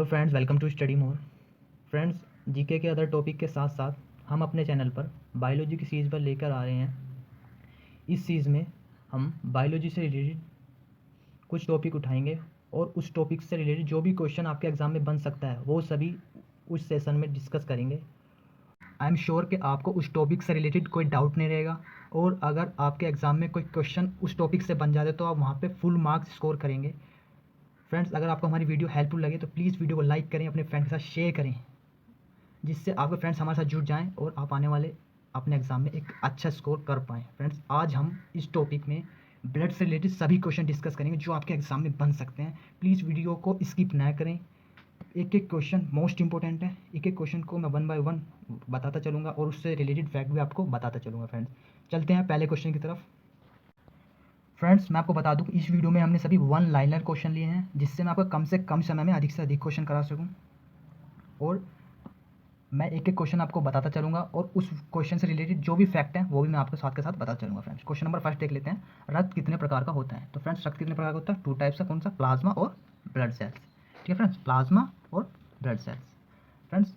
Friends, welcome to study more. Friends, GK के other topic के साथ साथ हम अपने चैनल पर बायोलॉजी की सीरीज़ पर लेकर आ रहे हैं। इस सीरीज़ में हम बायोलॉजी से रिलेटेड कुछ टॉपिक उठाएंगे और उस टॉपिक से रिलेटेड जो भी क्वेश्चन आपके एग्ज़ाम में बन सकता है वो सभी उस सेशन में डिस्कस करेंगे। आई एम श्योर कि आपको उस टॉपिक से रिलेटेड कोई डाउट नहीं रहेगा, और अगर आपके एग्ज़ाम में कोई क्वेश्चन उस टॉपिक से बन जाते तो आप वहाँ पे फुल मार्क्स स्कोर करेंगे। फ्रेंड्स, अगर आपको हमारी वीडियो हेल्पफुल लगे तो प्लीज़ वीडियो को लाइक करें, अपने फ्रेंड के साथ शेयर करें, जिससे आपके फ्रेंड्स हमारे साथ जुड़ जाएं और आप आने वाले अपने एग्ज़ाम में एक अच्छा स्कोर कर पाएँ। फ्रेंड्स, आज हम इस टॉपिक में ब्लड से रिलेटेड सभी क्वेश्चन डिस्कस करेंगे जो आपके एग्ज़ाम में बन सकते हैं। प्लीज़ वीडियो को स्किप ना करें। एक एक क्वेश्चन मोस्ट इंपॉर्टेंट है। एक एक क्वेश्चन को मैं वन बाय वन बताता चलूँगा और उससे रिलेटेड फैक्ट भी आपको बताता चलूँगा। फ्रेंड्स, चलते हैं पहले क्वेश्चन की तरफ। फ्रेंड्स, मैं आपको बता दूं कि इस वीडियो में हमने सभी वन लाइनर क्वेश्चन लिए हैं, जिससे मैं आपको कम से कम समय में अधिक से अधिक क्वेश्चन करा सकूं, और मैं एक एक क्वेश्चन आपको बताता चलूँगा और उस क्वेश्चन से रिलेटेड जो भी फैक्ट हैं वो भी मैं आपके साथ के साथ बताता चलूँगा। फ्रेंड्स, क्वेश्चन नंबर फर्स्ट देख लेते हैं। रक्त कितने प्रकार का होता है? तो फ्रेंड्स, रक्त कितने प्रकार का होता है? टू टाइप्स का। कौन सा? प्लाज्मा और ब्लड सेल्स। ठीक है फ्रेंड्स, प्लाज्मा और ब्लड सेल्स। फ्रेंड्स,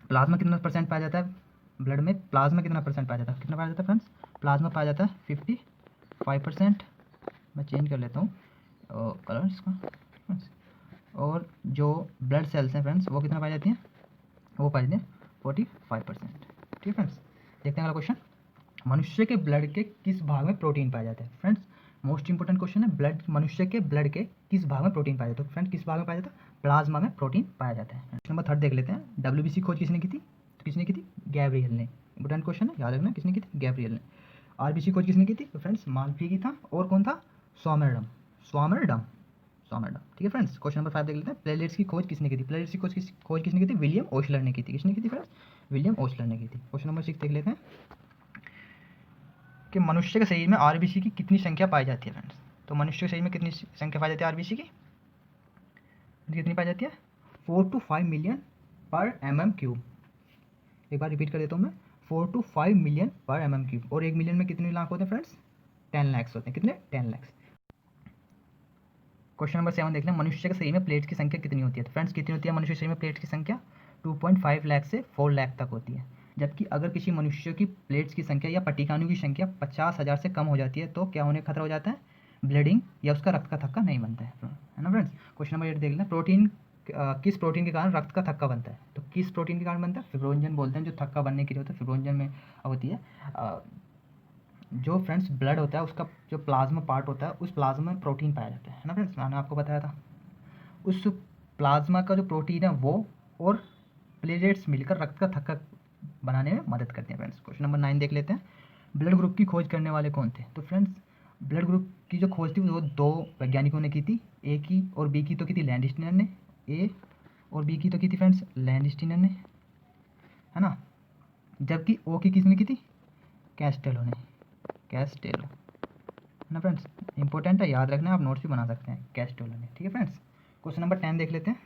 प्लाज्मा कितना परसेंट पाया जाता है ब्लड में? प्लाज्मा कितना परसेंट पाया जाता है? कितना पाया जाता है फ्रेंड्स? प्लाज्मा पाया जाता है 55%। मैं चेंज कर लेता हूँ कलर इसका। और जो ब्लड सेल्स हैं फ्रेंड्स, वो कितना पाई जाती हैं? वो पाई जाती हैं 45%। ठीक है फ्रेंड्स, देखते हैं अगला क्वेश्चन। मनुष्य के ब्लड के किस भाग में प्रोटीन पाया जाता है? फ्रेंड्स, मोस्ट इंपॉर्टेंट क्वेश्चन है। ब्लड, मनुष्य के ब्लड के किस भाग में प्रोटीन पाया जाता है? तो फ्रेंड्स, किस भाग में पाया जाता है? प्लाज्मा में प्रोटीन पाया जाता है। क्वेश्चन नंबर थर्ड देख लेते हैं। डब्ल्यूबीसी खोज किसने की थी? तो किसने की थी? गैब्रियल ने। इंपॉर्टेंट क्वेश्चन है, याद रखना। किसने की थी? गैब्रियल ने। आरबीसी खोज किसने की थी? तो फ्रेंड्स, मालवी की था। और कौन था? स्वामेरडम। स्वामेरडम स्वामेरडम। ठीक है फ्रेंड्स, क्वेश्चन नंबर 5 देख लेते हैं। प्लेटलेट्स की खोज किसने की थी? प्लेटलेट्स की खोज किसने की थी? विलियम ओशलर ने की थी। किसने की थी फ्रेंड्स? विलियम ओशलर ने की थी। क्वेश्चन नंबर 6 देख लेते हैं कि मनुष्य के शरीर में आरबीसी की कितनी संख्या पाई जाती है? फ्रेंड्स, तो मनुष्य के शरीर में कितनी संख्या पाई जाती है आरबीसी की? कितनी पाई जाती है? 4 to 5 मिलियन पर mm3। एक बार रिपीट कर देता हूँ मैं, 4 to 5 मिलियन पर mm3। और 1 मिलियन में कितने लाख होते हैं फ्रेंड्स? 10 लाख होते हैं। कितने? 10 लाख। क्वेश्चन नंबर 7 देख लें। मनुष्य के शरीर में प्लेट्स की संख्या कितनी होती है? तो फ्रेंड्स, कितनी होती है मनुष्य के शरीर में प्लेट्स की संख्या? 2.5 लाख से 4 लाख तक होती है। जबकि अगर किसी मनुष्य की प्लेट्स की संख्या या पट्टिकाणु की संख्या 50,000 से कम हो जाती है तो क्या होने का खतरा हो जाता है? ब्लीडिंग, या उसका रक्त का थक्का नहीं बनता है ना फ्रेंड्स। क्वेश्चन नंबर 8 देख लें। किस प्रोटीन के कारण रक्त का थक्का बनता है? तो किस प्रोटीन के कारण बनता है? फिब्रोंजन बोलते हैं, जो थक्का बनने के लिए होता है, फिब्रोंजन में होती है। जो फ्रेंड्स ब्लड होता है, उसका जो प्लाज्मा पार्ट होता है, उस प्लाज्मा में प्रोटीन पाया जाता है ना फ्रेंड्स। मैंने आपको बताया था। उस प्लाज्मा का जो प्रोटीन है वो और प्लेटलेट्स मिलकर रक्त का थक्का बनाने में मदद करते हैं। फ्रेंड्स, क्वेश्चन नंबर 9 देख लेते हैं। ब्लड ग्रुप की खोज करने वाले कौन थे? तो फ्रेंड्स, ब्लड ग्रुप की जो खोज थी वो दो वैज्ञानिकों ने की थी। ए की और बी की तो की थी लैंडस्टीनर ने। ए और बी की तो की थी फ्रेंड्स लैंडस्टीनर ने, है ना। जबकि ओ की किसने की थी? कैस्टेलो ने। कैस्टेलो, है ना फ्रेंड्स। इंपॉर्टेंट है, याद रखना, आप नोट्स भी बना सकते हैं। कैस्टेलो ने। ठीक है फ्रेंड्स, क्वेश्चन नंबर 10 देख लेते हैं।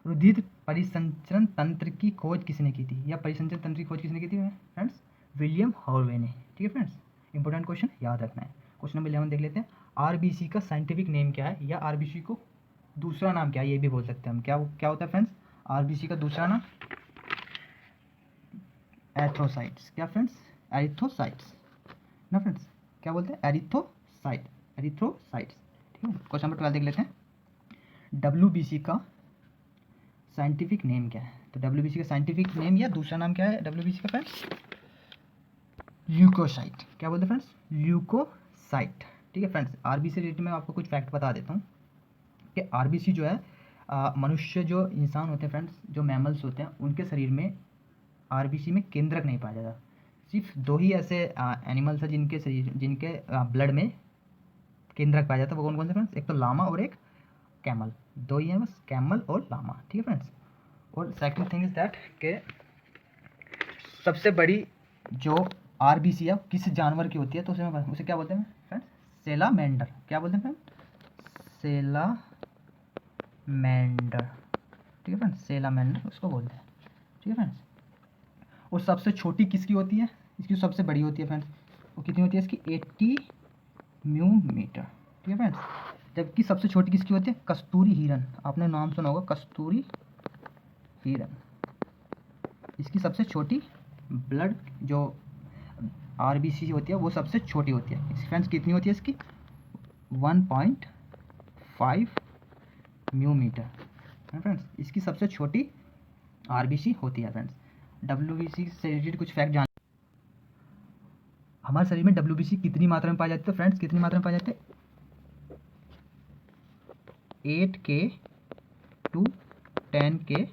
रुधिर परिसंचरण तंत्र की खोज किसने की थी? या परिसंचरण तंत्र की खोज किसने की थी फ्रेंड्स? विलियम हार्वे ने। ठीक है फ्रेंड्स, इंपॉर्टेंट क्वेश्चन, याद रखना है। क्वेश्चन नंबर 11 देख लेते हैं। आरबीसी का साइंटिफिक नेम क्या है, या आरबीसी को दूसरा नाम क्या है, ये भी बोल सकते हैं हम। क्या होता है फ्रेंड्स आरबीसी का दूसरा नाम? एथ्रोसाइट्स। क्या फ्रेंड्स? एरिथ्रोसाइट्स ना फ्रेंड्स। क्या बोलते हैं? एरिथ्रोसाइट्स। ठीक है, क्वेश्चन नंबर 12 देख लेते हैं। डब्ल्यूबीसी का साइंटिफिक नेम क्या है? तो डब्ल्यूबीसी का साइंटिफिक नेम या दूसरा नाम क्या है डब्ल्यूबीसी का फ्रेंड्स? ल्यूकोसाइट। क्या बोलते हैं फ्रेंड्स? ल्यूकोसाइट। ठीक है फ्रेंड्स, आरबीसी रिलेटेड मैं आपको कुछ फैक्ट बता देता हूँ कि आरबीसी जो है, मनुष्य जो इंसान होते हैं फ्रेंड्स, जो मैमल्स होते हैं, उनके शरीर में आरबीसी में केंद्रक नहीं पाया जाता। सिर्फ दो ही ऐसे एनिमल्स हैं जिनके ब्लड में केंद्रक पाया जाता है। वो कौन कौन से फ्रेंड्स? एक तो लामा और एक कैमल। दो ही हैं बस, कैमल और लामा। ठीक है फ्रेंड्स। और सेकंड थिंग इज दैट के सबसे बड़ी जो आरबीसी है किस जानवर की होती है? तो उसे क्या बोलते हैं फ्रेंड्स? सेलामेंडर। क्या बोलते हैं फ्रेंड्स? सेलामेंडर। ठीक है फ्रेंड्स, सेलामेंडर उसको बोलते हैं। ठीक है फ्रेंड्स। और सबसे छोटी किसकी होती है? इसकी सबसे बड़ी होती है फ्रेंड्स। वो कितनी होती है इसकी? 80 म्यू मीटर। ठीक है फ्रेंड्स, जबकि सबसे छोटी किसकी होती है? कस्तूरी हिरण। आपने नाम सुना होगा कस्तूरी हिरण। इसकी सबसे छोटी ब्लड जो आरबीसी होती है वो सबसे छोटी होती है। फ्रेंड्स कितनी होती है इसकी? 1.5 म्यूमीटर है फ्रेंड्स, इसकी सबसे छोटी आरबीसी होती है फ्रेंड्स। डब्ल्यूबीसी से रिलेटेड कुछ फैक्ट जान। हमारे शरीर में डब्ल्यूबीसी कितनी मात्रा में पाई जाती है? तो फ्रेंड्स कितनी मात्रा में पाई जाती है? 8K to 10K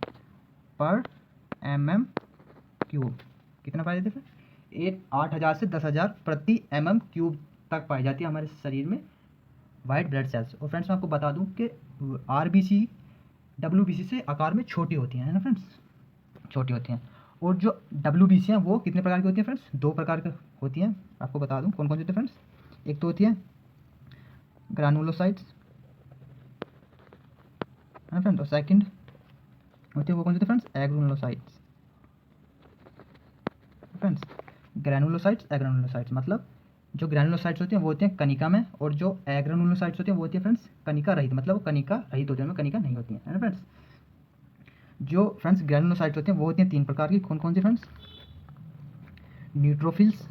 पर mm³ कितना पाई जाती है? 8,000 से 10,000 प्रति mm³ तक पाई जाती है हमारे शरीर में वाइट ब्लड सेल्स। और फ्रेंड्स मैं आपको बता दूं कि आरबीसी डब्ल्यूबीसी से आकार में छोटी होती हैं, है ना फ्रेंड्स, छोटी होती हैं। और जो डब्ल्यूबीसी हैं वो कितने प्रकार की होती हैं फ्रेंड्स? 2 प्रकार की होती हैं। आपको बता दूं कौन कौन सी होती है फ्रेंड्स। एक तो होती है ग्रानुलोसाइट्स, है ना फ्रेंड्स, और सेकंड होती है वो कौन सी होती है फ्रेंड्स? एग्रानुलोसाइट्स। फ्रेंड्स ग्रैनुलोसाइट्स एग्रानुलोसाइट्स मतलब जो ग्रैनुलोसाइट्स होती हैं वो होती हैं कनिका में, और जो एग्रानुलोसाइट्स होती हैं वो होती है फ्रेंड्स कनिका रहित, मतलब वो कनिका रहित होती है, कनिका नहीं होती हैं, है ना फ्रेंड्स। जो फ्रेंड्स ग्रैनुलोसाइट्स होती हैं वो होती हैं 3 प्रकार की। कौन कौन सी फ्रेंड्स? न्यूट्रोफिल्स,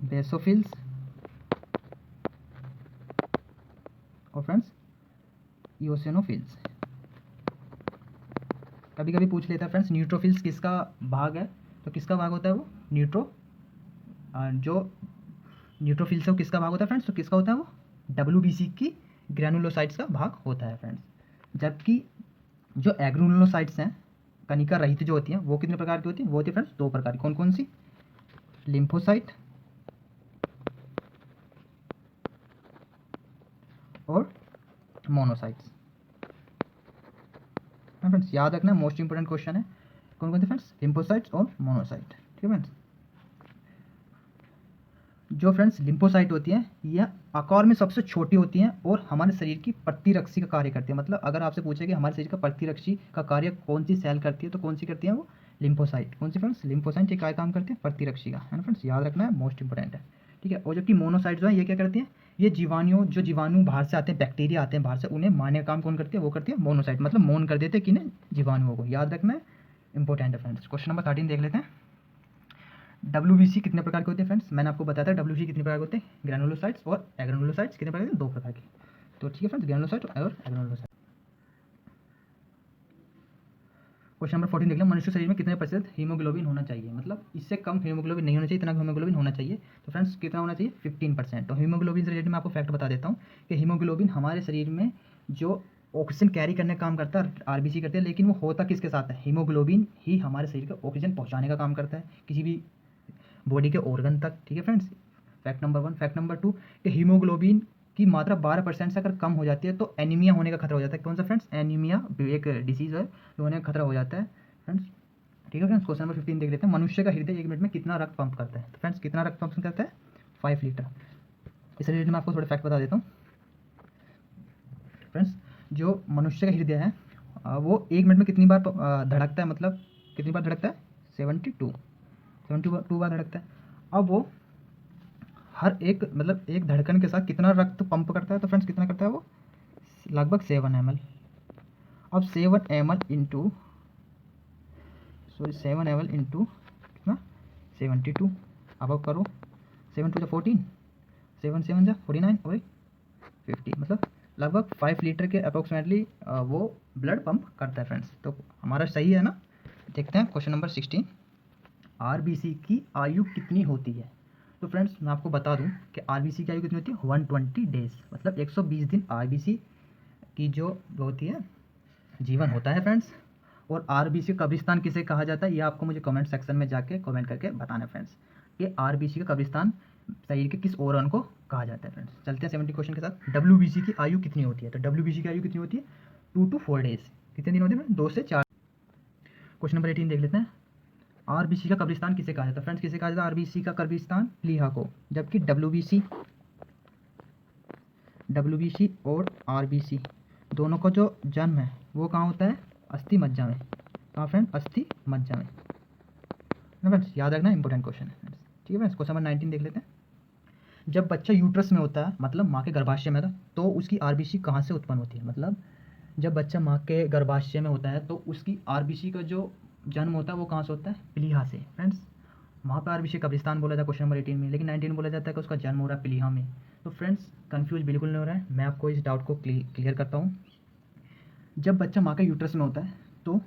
बेसोफिल्स और फ्रेंड्स इओसिनोफिल्स। कभी कभी पूछ लेता है फ्रेंड्स न्यूट्रोफिल्स किसका भाग है, तो किसका भाग होता है वो? जो न्यूट्रोफिल्स है वो किसका भाग होता है फ्रेंड्स? तो किसका होता है वो? डब्ल्यूबीसी की ग्रैनुलोसाइट्स का भाग होता है फ्रेंड्स। जबकि जो एग्रानुलोसाइट्स हैं कनिका रहित जो होती हैं वो कितने प्रकार की होती हैं? वो होती है फ्रेंड्स 2 प्रकार की। कौन कौन सी? लिम्फोसाइट और मोनोसाइट्स। फ्रेंड्स याद रखना मोस्ट इंपोर्टेंट क्वेश्चन है। कौन कौन से फ्रेंड्स? लिम्फोसाइट्स और मोनोसाइट, ठीक है फ्रेंड्स। जो फ्रेंड्स लिम्फोसाइट होती हैं यह आकार में सबसे छोटी होती हैं और हमारे शरीर की प्रतिरक्षी का कार्य करती है। मतलब अगर आपसे पूछे कि हमारे शरीर का प्रतिरक्षी का कार्य कौन सी सेल करती है तो कौन सी करती है वो? लिम्फोसाइट। कौन सी फ्रेंड्स? लिम्फोसाइट। ये क्या काम करते हैं? प्रतिरक्षी का, है ना फ्रेंड्स, याद रखना है, मोस्ट इंपोर्टेंट है, ठीक है। और जबकि मोनोसाइट जो है ये क्या करती है? ये जीवाणु बाहर से आते हैं, बैक्टीरिया आते हैं बाहर से, उन्हें मारने का काम कौन करती है? वो करती है मोनोसाइट, मतलब मौन कर देते हैं किन्हें? जीवाणुओं को, याद रखना है, इंपॉर्टेंट है फ्रेंड्स। क्वेश्चन नंबर 13 देख लेते हैं। डब्ल्यूबीसी कितने प्रकार के होते हैं फ्रेंड्स? मैंने आपको बताया था डब्ल्यूबीसी कितने प्रकार के होते हैं? ग्रैनुलोसाइट्स और एग्रानुलोसाइट्स कितने प्रकार के? 2 प्रकार के। तो ठीक है फ्रेंड्स, ग्रैनुलोसाइट और एग्रानुलोसाइट। क्वेश्चन नंबर 14 देख लें। मनुष्य शरीर में कितने प्रतिशत हीमोग्लोबिन होना चाहिए? मतलब इससे कम हीमोग्लोबिन नहीं होना चाहिए, इतना हीमोग्लोबिन होना चाहिए। तो फ्रेंड्स कितना होना चाहिए? 15%। तो हीमोग्लोबिन से रिलेटेड मैं आपको फैक्ट बता देता हूँ कि हीमोग्लोबिन हमारे शरीर में जो ऑक्सीजन कैरी करने का काम करता है आरबीसी करते हैं, लेकिन वो होता किसके साथ है? हीमोग्लोबिन ही हमारे शरीर को ऑक्सीजन पहुँचाने का काम करता है किसी भी बॉडी के ऑर्गन तक, ठीक है friends. Fact number 1। Fact number 2 कि हीमोग्लोबिन की मात्रा 12% से अगर कम हो जाती है तो एनीमिया होने का खतरा हो जाता है। कौन सा फ्रेंड्स? एनीमिया एक डिसीज है जो होने का खतरा हो जाता है फ्रेंड्स, ठीक है फ्रेंड्स। क्वेश्चन नंबर 15 देख लेते हैं। मनुष्य का हृदय 1 मिनट में कितना रक्त पंप करता है? तो फ्रेंड्स कितना रक्त पंप करता है? 5 लीटर। इस रिलेटेड मैं आपको थोड़े फैक्ट बता देता हूँ फ्रेंड्स। जो मनुष्य का हृदय है वो 1 मिनट में कितनी बार धड़कता है? मतलब कितनी बार धड़कता है? 72 बार धड़कता है। अब वो हर एक मतलब एक धड़कन के साथ कितना रक्त पंप करता है? तो फ्रेंड्स कितना करता है वो? लगभग 7 ml। अब 7 ml इंटू कितना? 72। अब करो 7 to 14, 7 7 जा 49 और 50, मतलब लगभग 5 लीटर के अप्रोक्सीमेटली वो ब्लड पंप करता है फ्रेंड्स। तो हमारा सही है ना। देखते हैं क्वेश्चन नंबर 16। आरबीसी की आयु कितनी होती है? तो फ्रेंड्स मैं आपको बता दूं कि आरबीसी की आयु कितनी होती है? 120 डेज, मतलब 120 दिन आरबीसी की जो होती है जीवन होता है फ्रेंड्स। और आरबीसी का कब्रिस्तान किसे कहा जाता है ये आपको मुझे कमेंट सेक्शन में जाके कमेंट करके बताना फ्रेंड्स कि आरबीसी का कब्रिस्तान शरीर के किस ऑर्गन को कहा जाता है फ्रेंड्स। चलते हैं 70 क्वेश्चन के साथ। डब्ल्यूबीसी की आयु कितनी होती है? तो डब्ल्यूबीसी की आयु कितनी होती है? 2 to 4 डेज। कितने दिन होते हैं? 2 से 4। क्वेश्चन नंबर 18 देख लेते हैं। आरबीसी का कब्रिस्तान किसे कहा जाता है? फ्रेंड्स किसे कहा जाता है आरबीसी का कब्रिस्तान? प्लीहा को। जबकि डब्ल्यूबीसी और आरबीसी दोनों का जो जन्म है वो कहाँ होता है? अस्थि मज्जा में। कहाँ फ्रेंड? अस्थि मज्जा में ना फ्रेंड्स, याद रखना इंपॉर्टेंट क्वेश्चन है फ्रेंड्स, ठीक है फ्रेंड्स। क्वेश्चन नंबर 19 देख लेते हैं। जब बच्चा यूट्रस में होता है, मतलब माँ के गर्भाशय में था, तो उसकी आरबीसी कहाँ से उत्पन्न होती है? मतलब जब बच्चा माँ के गर्भाशय में होता है तो उसकी आरबीसी का जो जन्म होता है वो कहाँ से होता है? प्लीहा से। फ्रेंड्स, वहाँ पर आरबीसी कब्रिस्तान बोला था क्वेश्चन नंबर 18 में, लेकिन 19 बोला जाता है कि उसका जन्म हो रहा है प्लीहा में। तो फ्रेंड्स, कंफ्यूज बिल्कुल नहीं हो रहा है, मैं आपको इस डाउट को क्लियर करता हूँ। जब बच्चा माँ के यूट्रस में होता है तो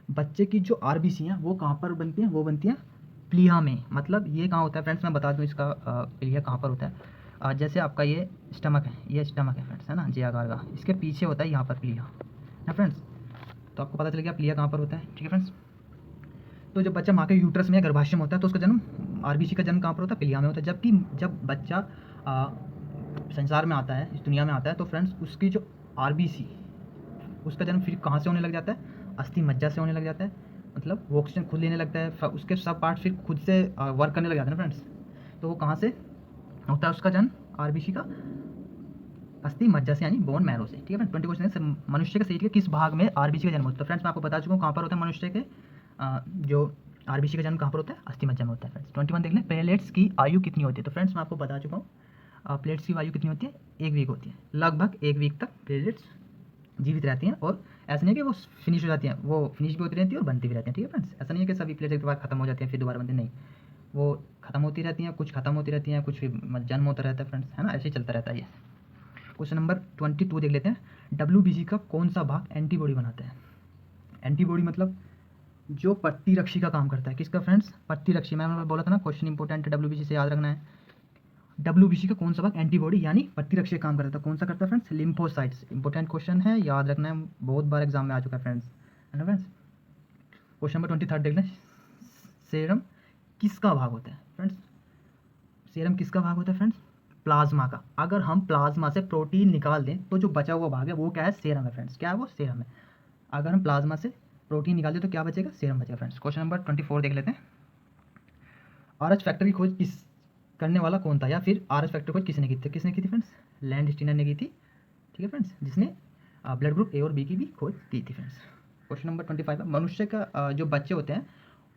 बच्चे की जो आरबीसी हैं वो कहाँ पर बनती हैं? वो बनती हैं प्लीहा में। मतलब ये कहाँ होता है फ्रेंड्स, मैं बता दूँ इसका प्लीहा कहाँ पर होता है। जैसे आपका ये स्टमक है, ये स्टमक है फ्रेंड्स, है ना, जे आकार का, इसके पीछे होता है यहाँ पर प्लीहा, है फ्रेंड्स। तो आपको पता चल गया प्लीहा कहाँ पर होता है, ठीक है फ्रेंड्स। तो जब बच्चा माँ के यूट्रस में या गर्भाशय में होता है तो उसका जन्म, आरबीसी का जन्म कहाँ पर होता है? प्लीहा में होता है। जबकि जब बच्चा संसार में आता है, इस दुनिया में आता है, तो फ्रेंड्स उसकी जो आरबीसी, उसका जन्म फिर कहाँ से होने लग जाता है? अस्थि मज्जा से होने लग जाता है। मतलब वो ऑक्सीजन खुद लेने लगता है, उसके सब पार्ट फिर खुद से वर्क करने लग जाते हैं ना फ्रेंड्स। तो वो कहाँ से होता है उसका जन्म? आरबीसी का अस्थि मज्जा से, यानी बोन मैरो से, ठीक है फ्रेंड। 20 क्वेश्चन है, मनुष्य के शरीर के किस भाग में आरबीसी का जन्म होता है? तो फ्रेंड्स मैं आपको बता चुका हूँ कहाँ पर होता है मनुष्य के जो आरबीसी का जन्म कहाँ पर होता है? अस्थि मज्जा में होता है फ्रेंड्स। 21 देख लें, प्लेट्स की आयु कितनी होती है? तो फ्रेंड्स मैं आपको बता चुका हूँ, प्लेट्स की आयु कितनी होती है? 1 वीक होती है। लगभग 1 वीक तक प्लेट्स जीवित रहती हैं, और ऐसा नहीं है कि वो फिनिश हो जाती हैं, वो फिनिश भी होती रहती है और बनती भी रहती हैं, ठीक है फ्रेंड्स। ऐसा नहीं है कि सभी प्लेट्स एक बार खत्म हो जाती हैं फिर दोबारा बनती नहीं, वो खत्म होती रहती हैं, कुछ खत्म होती रहती हैं, कुछ जन्म होता रहता है फ्रेंड्स, है ना, ऐसे ही चलता रहता है ये। क्वेश्चन नंबर 22 देख लेते हैं, डब्ल्यूबीसी का कौन सा भाग एंटीबॉडी बनाता है? एंटीबॉडी मतलब जो प्रतिरक्षी का काम करता है, किसका फ्रेंड्स? प्रतिरक्षी। मैंने बोला था ना क्वेश्चन इंपॉर्टेंट है, डब्ल्यूबीसी से याद रखना है। डब्ल्यूबीसी का कौन सा भाग एंटीबॉडी यानी प्रतिरक्षी काम करता है? कौन सा करता है फ्रेंड्स? लिम्फोसाइट्स। इंपॉर्टेंट क्वेश्चन है, याद रखना है, बहुत बार एग्जाम में आ चुका है फ्रेंड्स, है ना फ्रेंड्स। क्वेश्चन नंबर 23 देख लें, सेरम किसका भाग होता है फ्रेंड्स? सेरम किसका भाग होता है फ्रेंड्स? प्लाज्मा का। अगर हम प्लाज्मा से प्रोटीन निकाल दें तो जो बचा हुआ भाग है वो क्या है? सेरम है फ्रेंड्स। क्या है वो? सेरम है। अगर हम प्लाज्मा से प्रोटीन निकाल दें तो क्या बचेगा? सेरम बचेगा फ्रेंड्स। क्वेश्चन नंबर 24 देख लेते हैं, आरएच फैक्टर की खोज किस करने वाला कौन था, या फिर आरएच फैक्टर खोज किसने की थी? किसने की थी फ्रेंड्स? लैंडस्टीनर ने की थी, ठीक है फ्रेंड्स, जिसने ब्लड ग्रुप ए और बी की भी खोज की थी फ्रेंड्स। क्वेश्चन नंबर 25 है, मनुष्य का जो बच्चे होते हैं,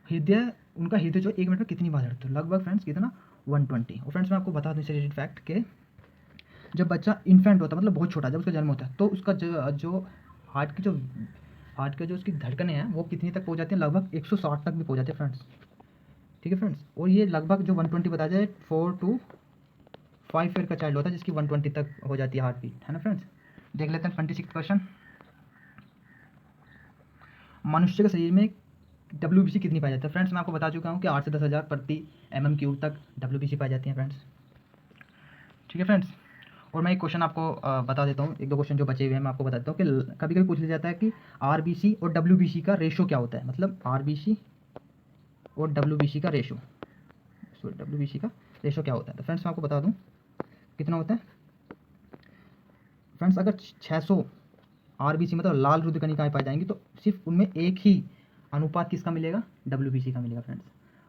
हृदय, उनका हृदय जो 1 मिनट में कितनी बार धड़कता है? लगभग फ्रेंड्स कितना? 120। और फ्रेंड्स मैं आपको बता दूँ इससे रिलेटेड फैक्ट के, जब बच्चा इन्फेंट होता है, मतलब बहुत छोटा, जब उसका जन्म होता है, तो उसका जो हार्ट की जो उसकी धड़कनें हैं वो कितनी तक पहुँच जाती हैं? लगभग 160 तक भी पहुँच जाती है फ्रेंड्स, ठीक है फ्रेंड्स। और ये लगभग जो 120 बताया जाए 4 to 5 ईयर का चाइल्ड होता है जिसकी 120 तक हो जाती है हार्ट बीट, है ना फ्रेंड्स। देख लेते हैं 26 क्वेश्चन, मनुष्य के शरीर में डब्ल्यूबीसी कितनी पाई जाती है? फ्रेंड्स मैं आपको बता चुका हूँ कि 8 से 10,000 प्रति mm³ तक डब्ल्यूबीसी पाई जाती है फ्रेंड्स, ठीक है फ्रेंड्स। और मैं एक क्वेश्चन आपको बता देता हूँ, 1-2 क्वेश्चन जो बचे हुए हैं मैं आपको बता देता हूँ कि कभी कभी पूछ लिया जाता है कि आरबीसी और डब्ल्यूबीसी का रेशो क्या होता है? मतलब आरबीसी और डब्ल्यूबीसी का रेशो, डब्ल्यूबीसी का रेशो क्या होता है? तो फ्रेंड्स मैं आपको बता दूँ कितना होता है फ्रेंड्स। अगर 600 आरबीसी मतलब लाल रुधिर कणिकाएं पाई जाएंगी तो सिर्फ उनमें एक ही अनुपात किसका मिलेगा? डब्ल्यूबीसी का मिलेगा फ्रेंड्स।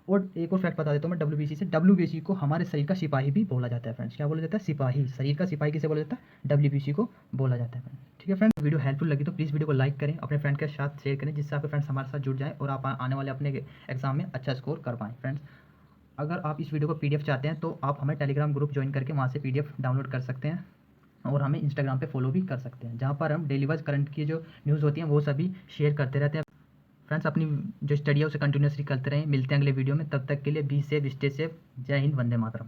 और एक और फैक्ट बता देता हूँ मैं डब्ल्यूबीसी से, डब्ल्यूबीसी को हमारे शरीर का सिपाही भी बोला जाता है फ्रेंड्स। क्या बोला जाता है? सिपाही। शरीर का सिपाही किसे बोला जाता है? डब्ल्यूबीसी को बोला जाता है फ्रेंड्स, ठीक है फ्रेंड्स। वीडियो हेल्पफुल लगी तो प्लीज़ वीडियो को लाइक करें, अपने फ्रेंड के साथ शेयर करें, जिससे आपके फ्रेंड्स हमारे साथ जुड़ जाएं और आप आने वाले अपने एग्जाम में अच्छा स्कोर कर पाएँ फ्रेंड्स। अगर आप इस वीडियो को पीडीएफ चाहते हैं तो आप हमें टेलीग्राम ग्रुप ज्वाइन करके वहाँ से पीडीएफ डाउनलोड कर सकते हैं, और हमें इंस्टाग्राम पे फॉलो भी कर सकते हैं, जहाँ पर हम डेली वाइज करंट की जो न्यूज़ होती हैं वो सभी शेयर करते रहते हैं फ्रेंड्स। अपनी जो स्टडी है उसे कंटिन्यूसली करते रहें। मिलते हैं अगले वीडियो में, तब तक के लिए बी सेफ, स्टे सेफ। जय हिंद, वंदे मातरम।